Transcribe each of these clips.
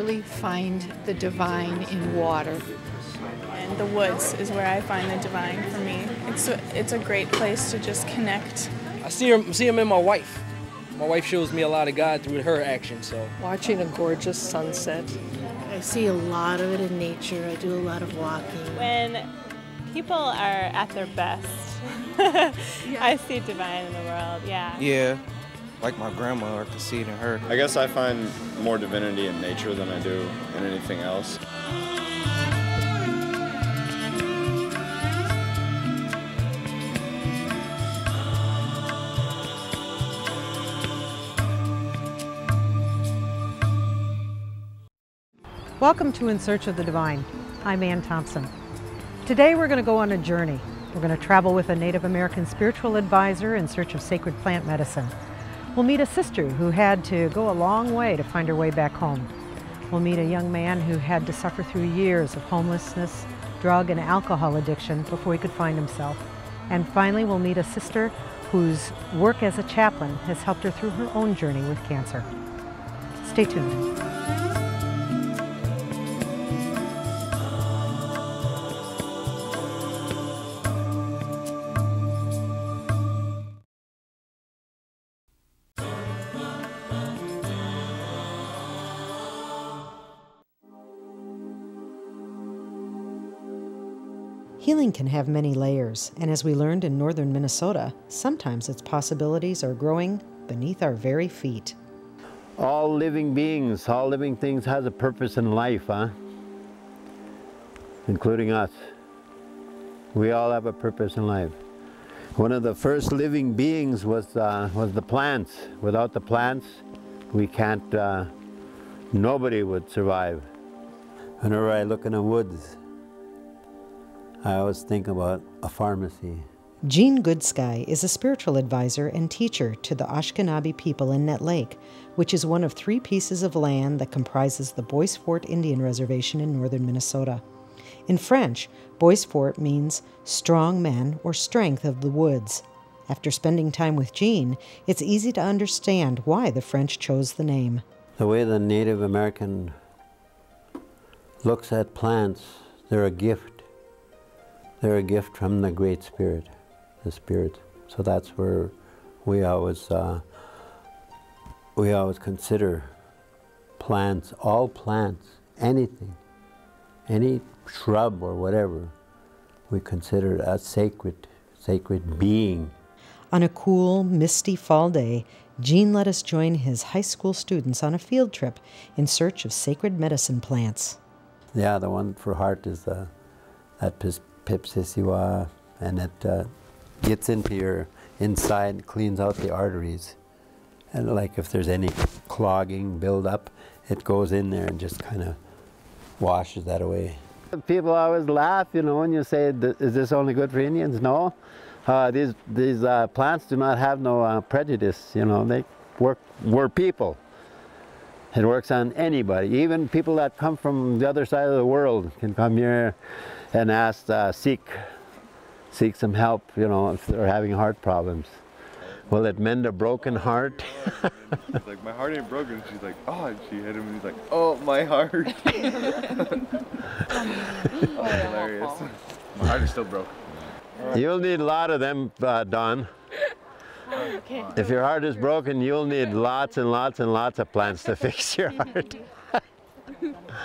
really find the divine in water. And the woods is where I find the divine for me. It's a great place to just connect. I see him in my wife. My wife shows me a lot of God through her actions. So watching a gorgeous sunset. I see a lot of it in nature. I do a lot of walking. When people are at their best, I see divine in the world, yeah. Yeah, like my grandma, I can see it in her. I guess I find more divinity in nature than I do in anything else. Welcome to In Search of the Divine. I'm Ann Thompson. Today we're going to go on a journey. We're going to travel with a Native American spiritual advisor in search of sacred plant medicine. We'll meet a sister who had to go a long way to find her way back home. We'll meet a young man who had to suffer through years of homelessness, drug and alcohol addiction before he could find himself. And finally we'll meet a sister whose work as a chaplain has helped her through her own journey with cancer. Stay tuned. Healing can have many layers, and as we learned in northern Minnesota, sometimes its possibilities are growing beneath our very feet. All living beings, all living things has a purpose in life, huh? Including us. We all have a purpose in life. One of the first living beings was the plants. Without the plants, we can't, nobody would survive. Whenever I look in the woods, I always think about a pharmacy. Jean Goodsky is a spiritual advisor and teacher to the Anishinaabe people in Nett Lake, which is one of 3 pieces of land that comprises the Bois Forte Indian Reservation in northern Minnesota. In French, Bois Forte means strong men or strength of the woods. After spending time with Jean, it's easy to understand why the French chose the name. The way the Native American looks at plants, they're a gift. They're a gift from the Great Spirit, the Spirit. So that's where we always consider plants, all plants, anything, any shrub or whatever, we consider it a sacred being. On a cool, misty fall day, Jean let us join his high school students on a field trip in search of sacred medicine plants. Yeah, the one for heart is that Pipsisiwa, and it gets into your inside, cleans out the arteries. And like if there's any clogging build up, it goes in there and just kind of washes that away. People always laugh, you know, when you say, is this only good for Indians? No. These plants do not have no prejudice, you know, we're people. It works on anybody, even people that come from the other side of the world can come here and ask, seek some help, you know, if they're having heart problems. Will it mend a broken heart? She's like, my heart ain't broken. She's like, oh, and she hit him and he's like, oh, my heart. Oh, hilarious. My heart is still broken. You'll need a lot of them, Don. Okay. If your heart is broken, you'll need lots and lots and lots of plants to fix your heart.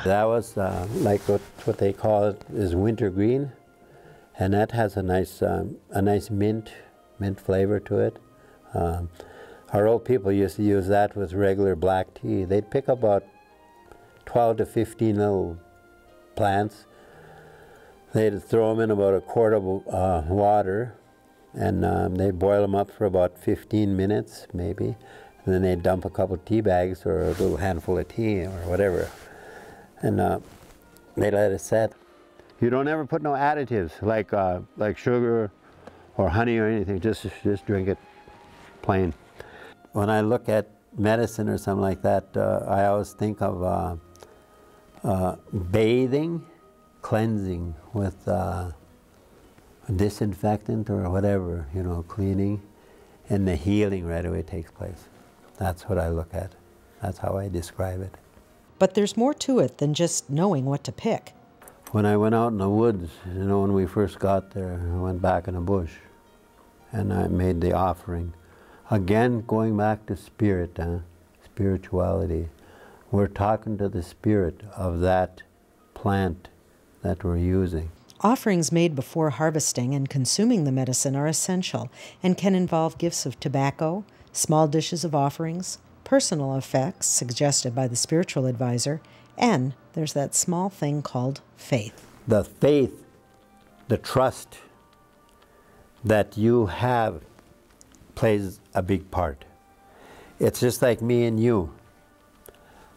That was like what they call it is wintergreen, and that has a nice mint flavor to it. Our old people used to use that with regular black tea. They'd pick about 12 to 15 little plants. They'd throw them in about a quart of water, and they'd boil them up for about 15 minutes maybe, and then they'd dump a couple of tea bags or a little handful of tea or whatever, and they let it set. You don't ever put no additives like sugar or honey or anything. Just drink it plain. When I look at medicine or something like that, I always think of bathing, cleansing with a disinfectant or whatever, you know, cleaning, and the healing right away takes place. That's what I look at. That's how I describe it. But there's more to it than just knowing what to pick. When I went out in the woods, you know, when we first got there, I went back in the bush and I made the offering. Again, going back to spirit, spirituality. We're talking to the spirit of that plant that we're using. Offerings made before harvesting and consuming the medicine are essential and can involve gifts of tobacco, small dishes of offerings, personal effects suggested by the spiritual advisor, and there's that small thing called faith. The faith, the trust that you have plays a big part. It's just like me and you.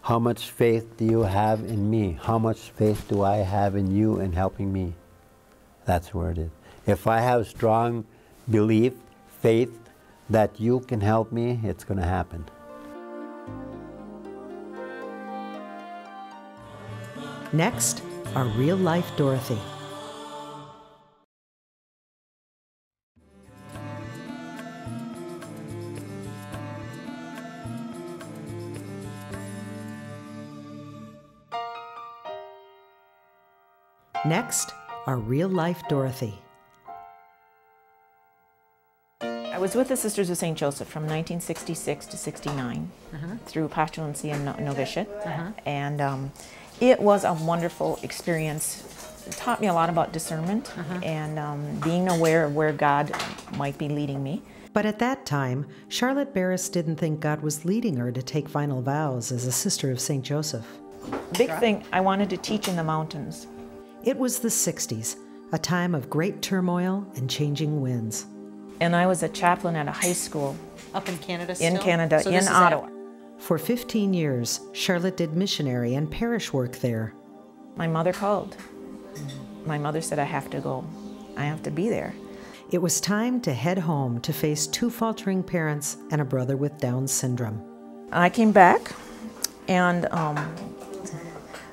How much faith do you have in me? How much faith do I have in you in helping me? That's where it is. If I have strong belief, faith, that you can help me, it's going to happen. Next, our real-life Dorothy. Next, our real-life Dorothy. I was with the Sisters of St. Joseph from 1966 to 69 through postulancy and novitiate. And it was a wonderful experience. It taught me a lot about discernment and being aware of where God might be leading me. But at that time, Charlotte Berres didn't think God was leading her to take final vows as a Sister of St. Joseph. Big thing, I wanted to teach in the mountains. It was the 60s, a time of great turmoil and changing winds. And I was a chaplain at a high school. Up in Canada still? In Canada, in Ottawa. For 15 years, Charlotte did missionary and parish work there. My mother called. My mother said, I have to go. I have to be there. It was time to head home to face 2 faltering parents and a brother with Down syndrome. I came back, and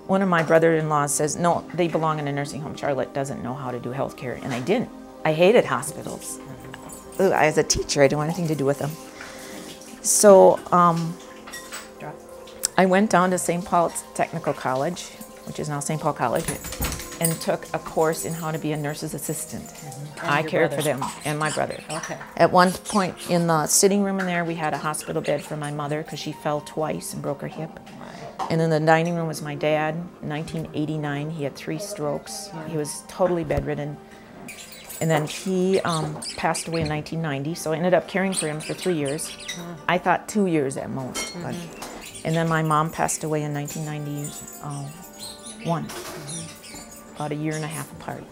one of my brother-in-laws says, no, they belong in a nursing home. Charlotte doesn't know how to do health care, and I didn't. I hated hospitals. As a teacher, I didn't want anything to do with them. So I went down to St. Paul's Technical College, which is now St. Paul College, and took a course in how to be a nurse's assistant. I cared for them and my brother. Okay. At one point in the sitting room in there, we had a hospital bed for my mother because she fell twice and broke her hip. And in the dining room was my dad. In 1989, he had 3 strokes. He was totally bedridden. And then he passed away in 1990, so I ended up caring for him for 3 years. I thought 2 years at most. But, and then my mom passed away in 1991, about a year and a half apart.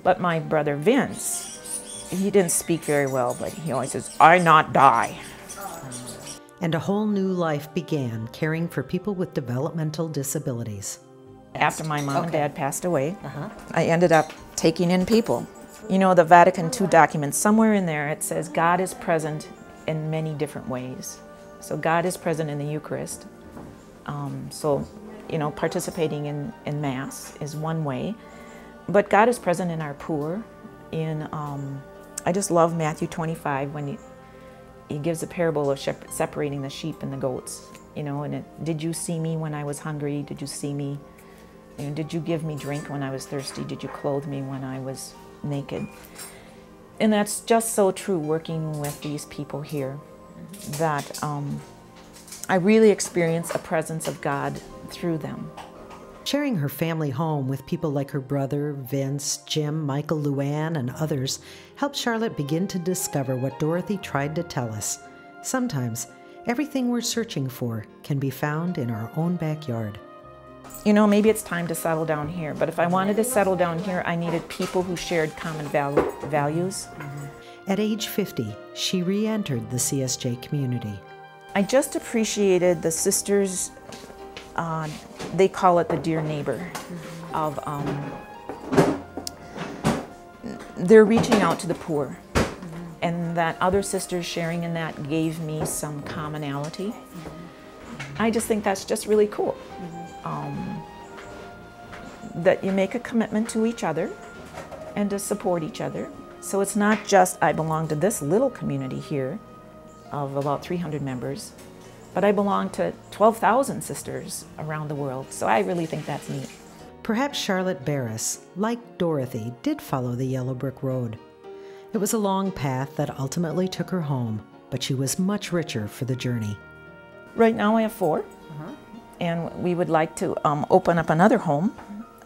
But my brother Vince, he didn't speak very well, but he always says, I not die. And a whole new life began caring for people with developmental disabilities. After my mom and dad passed away, I ended up taking in people. You know, the Vatican II document, somewhere in there it says God is present in many different ways. So God is present in the Eucharist. So, you know, participating in Mass is one way. But God is present in our poor. I just love Matthew 25 when he gives a parable of separating the sheep and the goats. You know, and did you see me when I was hungry? Did you see me? You know, did you give me drink when I was thirsty? Did you clothe me when I was naked? And that's just so true working with these people here, that I really experience a presence of God through them. Sharing her family home with people like her brother, Vince, Jim, Michael, Luann, and others helped Charlotte begin to discover what Dorothy tried to tell us. Sometimes, everything we're searching for can be found in our own backyard. You know, maybe it's time to settle down here, but if I wanted to settle down here, I needed people who shared common values. At age 50, she re-entered the CSJ community. I just appreciated the sisters, they call it the dear neighbor, of they're reaching out to the poor. And that other sisters sharing in that gave me some commonality. I just think that's just really cool. That you make a commitment to each other and to support each other. So it's not just I belong to this little community here of about 300 members, but I belong to 12,000 sisters around the world, so I really think that's neat. Perhaps Charlotte Berres, like Dorothy, did follow the yellow brick road. It was a long path that ultimately took her home, but she was much richer for the journey. Right now I have 4, and we would like to open up another home.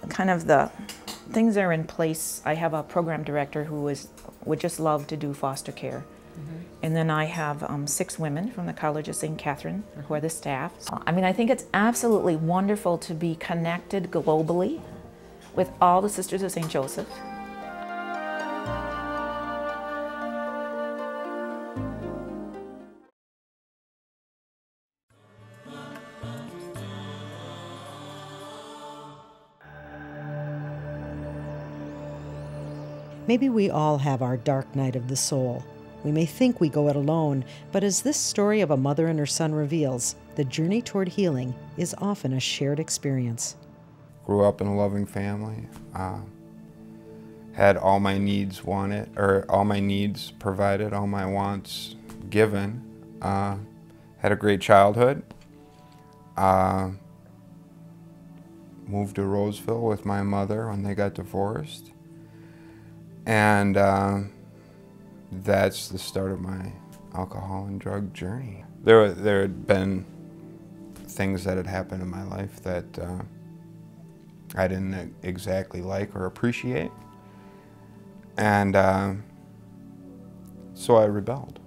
Kind of the things are in place. I have a program director who would just love to do foster care. And then I have 6 women from the College of St. Catherine who are the staff. I mean, I think it's absolutely wonderful to be connected globally with all the Sisters of St. Joseph. Maybe we all have our dark night of the soul. We may think we go it alone, but as this story of a mother and her son reveals, the journey toward healing is often a shared experience. Grew up in a loving family, had all my needs provided, all my wants given, had a great childhood, moved to Roseville with my mother when they got divorced, and that's the start of my alcohol and drug journey. There had been things that had happened in my life that I didn't exactly like or appreciate, and so I rebelled.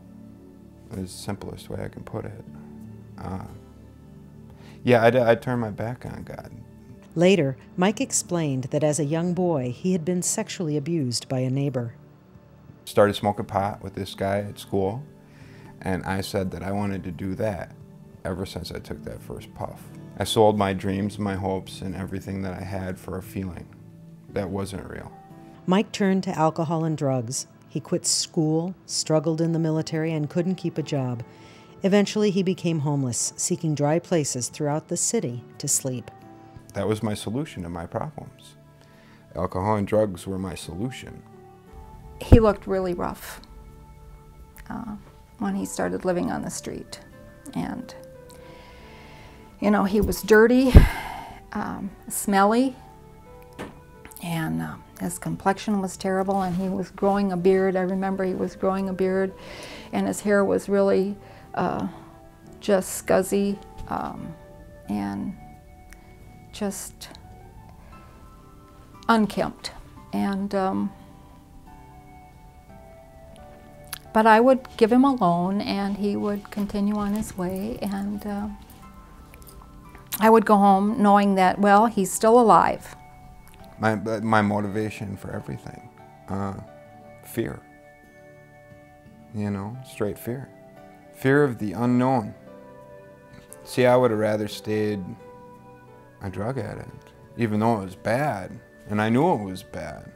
Is the simplest way I can put it. Yeah, I turned my back on God. Later, Mike explained that as a young boy, he had been sexually abused by a neighbor. Started smoking pot with this guy at school, and I said that I wanted to do that ever since I took that first puff. I sold my dreams, my hopes, and everything that I had for a feeling that wasn't real. Mike turned to alcohol and drugs. He quit school, struggled in the military, and couldn't keep a job. Eventually, he became homeless, seeking dry places throughout the city to sleep. That was my solution to my problems. Alcohol and drugs were my solution. He looked really rough when he started living on the street. And, you know, he was dirty, smelly, and his complexion was terrible, and he was growing a beard. I remember he was growing a beard, and his hair was really just scuzzy and just unkempt. And but I would give him a loan, and he would continue on his way, and I would go home knowing that, well, he's still alive. My motivation for everything, fear. You know, straight fear. Fear of the unknown. See, I would have rather stayed a drug addict, even though it was bad, and I knew it was bad.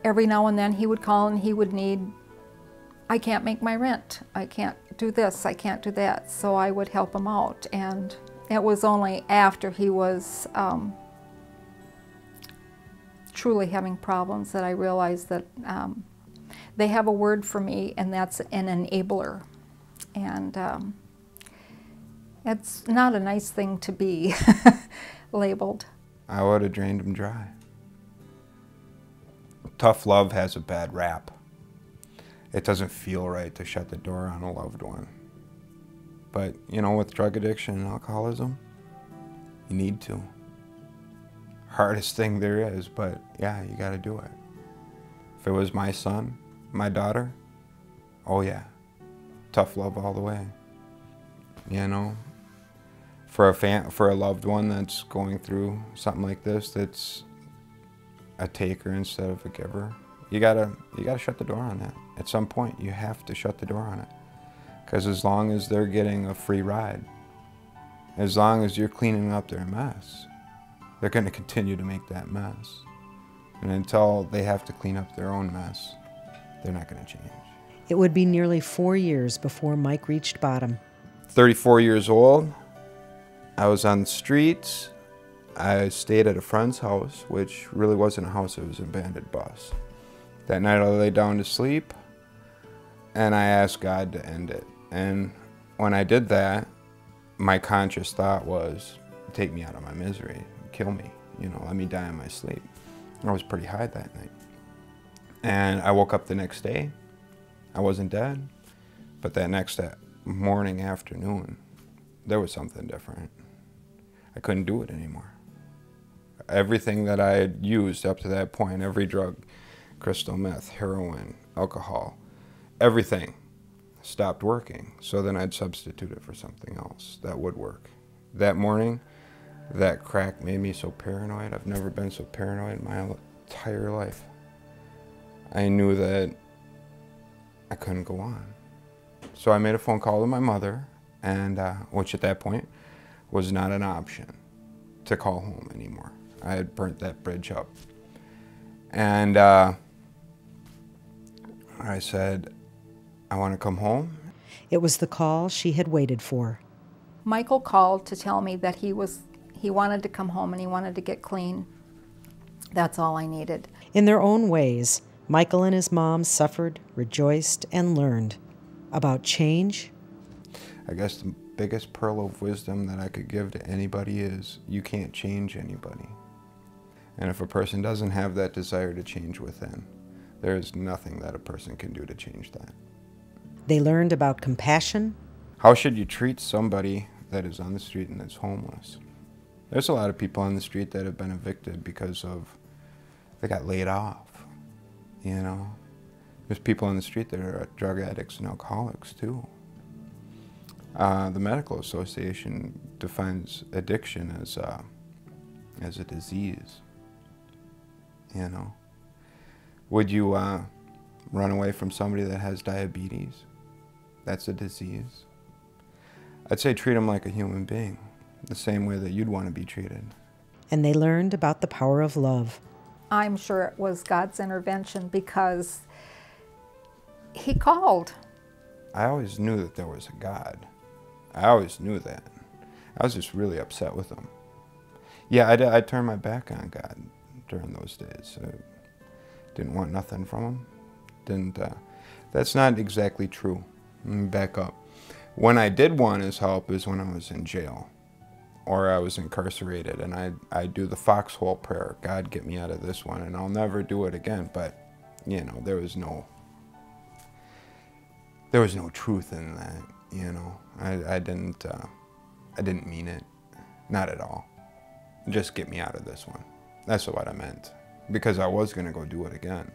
Every now and then he would call and he would need, I can't make my rent, I can't do this, I can't do that, so I would help him out. And it was only after he was truly having problems that I realized that they have a word for me, and that's an enabler. And it's not a nice thing to be labeled. I would have drained him dry. Tough love has a bad rap. It doesn't feel right to shut the door on a loved one. But, you know, with drug addiction and alcoholism, you need to. Hardest thing there is, but yeah, you gotta do it. If it was my son, my daughter, oh yeah, tough love all the way. You know, for a loved one that's going through something like this, that's a taker instead of a giver, you gotta shut the door on that. At some point, you have to shut the door on it. Because as long as they're getting a free ride, as long as you're cleaning up their mess, they're going to continue to make that mess. And until they have to clean up their own mess, they're not going to change. It would be nearly 4 years before Mike reached bottom. 34 years old, I was on the streets. I stayed at a friend's house, which really wasn't a house, it was an abandoned bus. That night I lay down to sleep, and I asked God to end it. And when I did that, my conscious thought was, take me out of my misery, kill me, you know, let me die in my sleep. I was pretty high that night. And I woke up the next day. I wasn't dead, but that next morning, afternoon, there was something different. I couldn't do it anymore. Everything that I had used up to that point, every drug, crystal meth, heroin, alcohol, everything stopped working. So then I'd substitute it for something else that would work. That morning, that crack made me so paranoid. I've never been so paranoid in my entire life. I knew that I couldn't go on. So I made a phone call to my mother, and which at that point was not an option to call home anymore. I had burnt that bridge up. And I said, I want to come home. It was the call she had waited for. Michael called to tell me that he wanted to come home and he wanted to get clean. That's all I needed. In their own ways, Michael and his mom suffered, rejoiced, and learned about change. I guess the biggest pearl of wisdom that I could give to anybody is you can't change anybody. And if a person doesn't have that desire to change within, there is nothing that a person can do to change that. They learned about compassion. How should you treat somebody that is on the street and that's homeless? There's a lot of people on the street that have been evicted because they got laid off, you know? There's people on the street that are drug addicts and alcoholics too. The Medical Association defines addiction as a disease, you know? Would you run away from somebody that has diabetes? That's a disease. I'd say treat them like a human being, the same way that you'd want to be treated. And they learned about the power of love. I'm sure it was God's intervention because he called. I always knew that there was a God. I always knew that. I was just really upset with him. Yeah, I turned my back on God during those days. I didn't want nothing from him. That's not exactly true. Let me back up. When I did want his help is when I was in jail or I was incarcerated, and I'd do the foxhole prayer, God, get me out of this one, and I'll never do it again. But, you know, there was no truth in that, you know. I didn't mean it, not at all. Just get me out of this one. That's what I meant, because I was going to go do it again.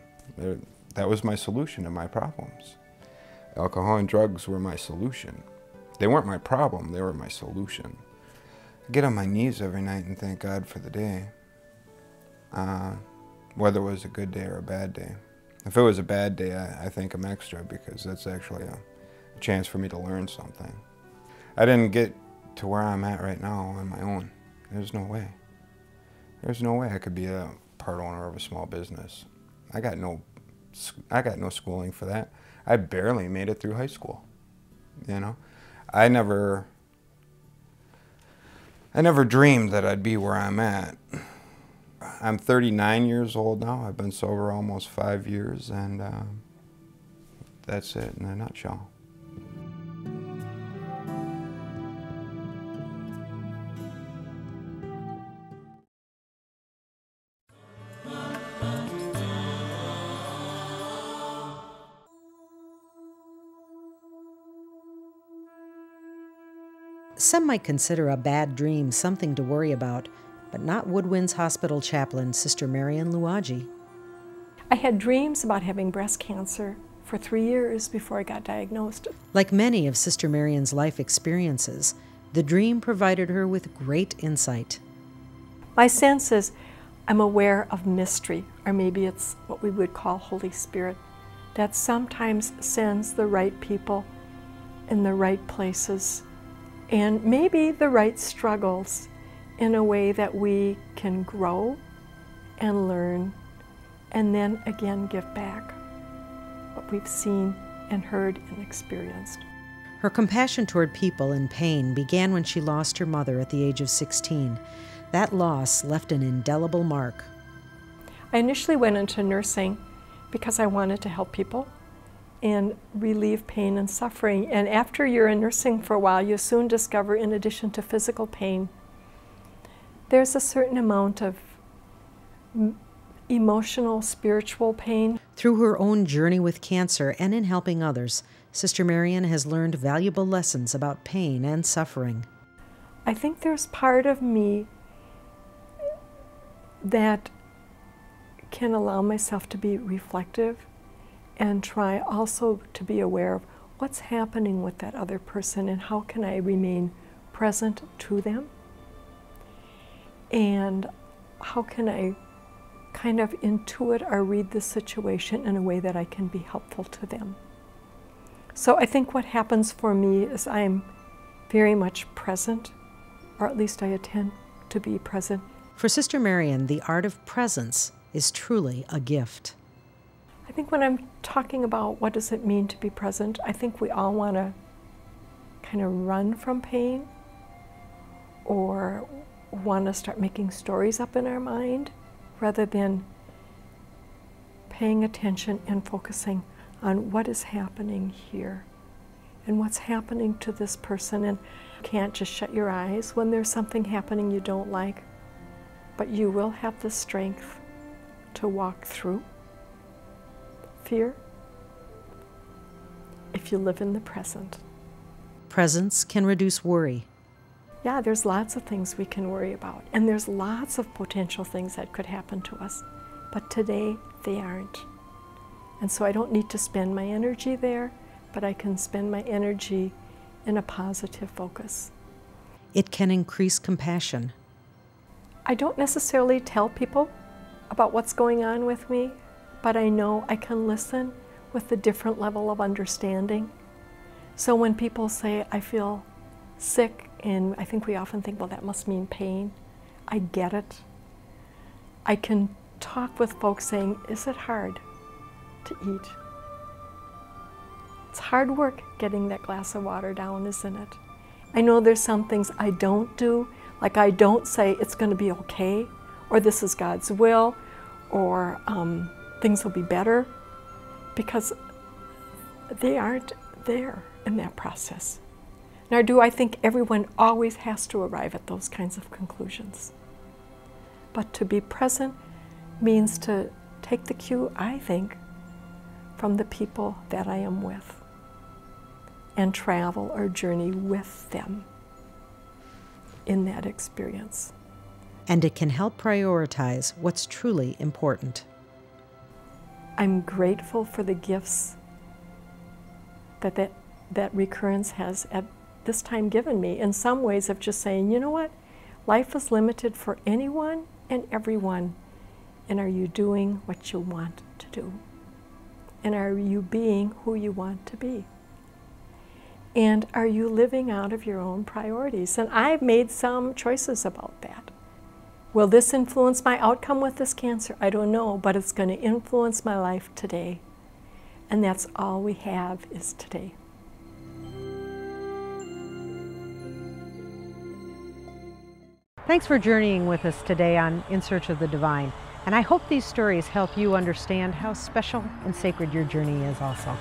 That was my solution to my problems. Alcohol and drugs were my solution. They weren't my problem, they were my solution. I get on my knees every night and thank God for the day, whether it was a good day or a bad day. If it was a bad day, I thank him extra, because that's actually a chance for me to learn something. I didn't get to where I'm at right now on my own. There's no way. There's no way I could be a part owner of a small business. I got no schooling for that. I barely made it through high school, you know. I never dreamed that I'd be where I'm at. I'm 39 years old now. I've been sober almost 5 years, and that's it in a nutshell. Some might consider a bad dream something to worry about, but not Woodwinds Hospital chaplain, Sister Marian Louwagie. I had dreams about having breast cancer for 3 years before I got diagnosed. Like many of Sister Marian's life experiences, the dream provided her with great insight. My sense is I'm aware of mystery, or maybe it's what we would call Holy Spirit, that sometimes sends the right people in the right places and maybe the right struggles in a way that we can grow and learn and then again give back what we've seen and heard and experienced. Her compassion toward people in pain began when she lost her mother at the age of 16. That loss left an indelible mark. I initially went into nursing because I wanted to help people, and relieve pain and suffering. And after you're in nursing for a while, you soon discover, in addition to physical pain, there's a certain amount of emotional, spiritual pain. Through her own journey with cancer and in helping others, Sister Marian has learned valuable lessons about pain and suffering. I think there's part of me that can allow myself to be reflective and try also to be aware of what's happening with that other person and how can I remain present to them, and how can I kind of intuit or read the situation in a way that I can be helpful to them. So I think what happens for me is I'm very much present, or at least I attempt to be present. For Sister Marian, the art of presence is truly a gift. I think when I'm talking about what does it mean to be present, I think we all want to kind of run from pain or want to start making stories up in our mind rather than paying attention and focusing on what is happening here and what's happening to this person. And you can't just shut your eyes when there's something happening you don't like, but you will have the strength to walk through fear if you live in the present. Presence can reduce worry. Yeah, there's lots of things we can worry about, and there's lots of potential things that could happen to us, but today they aren't. And so I don't need to spend my energy there, but I can spend my energy in a positive focus. It can increase compassion. I don't necessarily tell people about what's going on with me, but I know I can listen with a different level of understanding. So when people say, I feel sick, and I think we often think, well, that must mean pain. I get it. I can talk with folks saying, is it hard to eat? It's hard work getting that glass of water down, isn't it? I know there's some things I don't do, like I don't say it's going to be okay, or this is God's will, or things will be better, because they aren't there in that process. Nor do I think everyone always has to arrive at those kinds of conclusions. But to be present means to take the cue, I think, from the people that I am with and travel or journey with them in that experience. And it can help prioritize what's truly important. I'm grateful for the gifts that recurrence has at this time given me, in some ways, of just saying, you know what, life is limited for anyone and everyone, and are you doing what you want to do? And are you being who you want to be? And are you living out of your own priorities? And I've made some choices about that. Will this influence my outcome with this cancer? I don't know, but it's going to influence my life today. And that's all we have is today. Thanks for journeying with us today on In Search of the Divine. And I hope these stories help you understand how special and sacred your journey is also.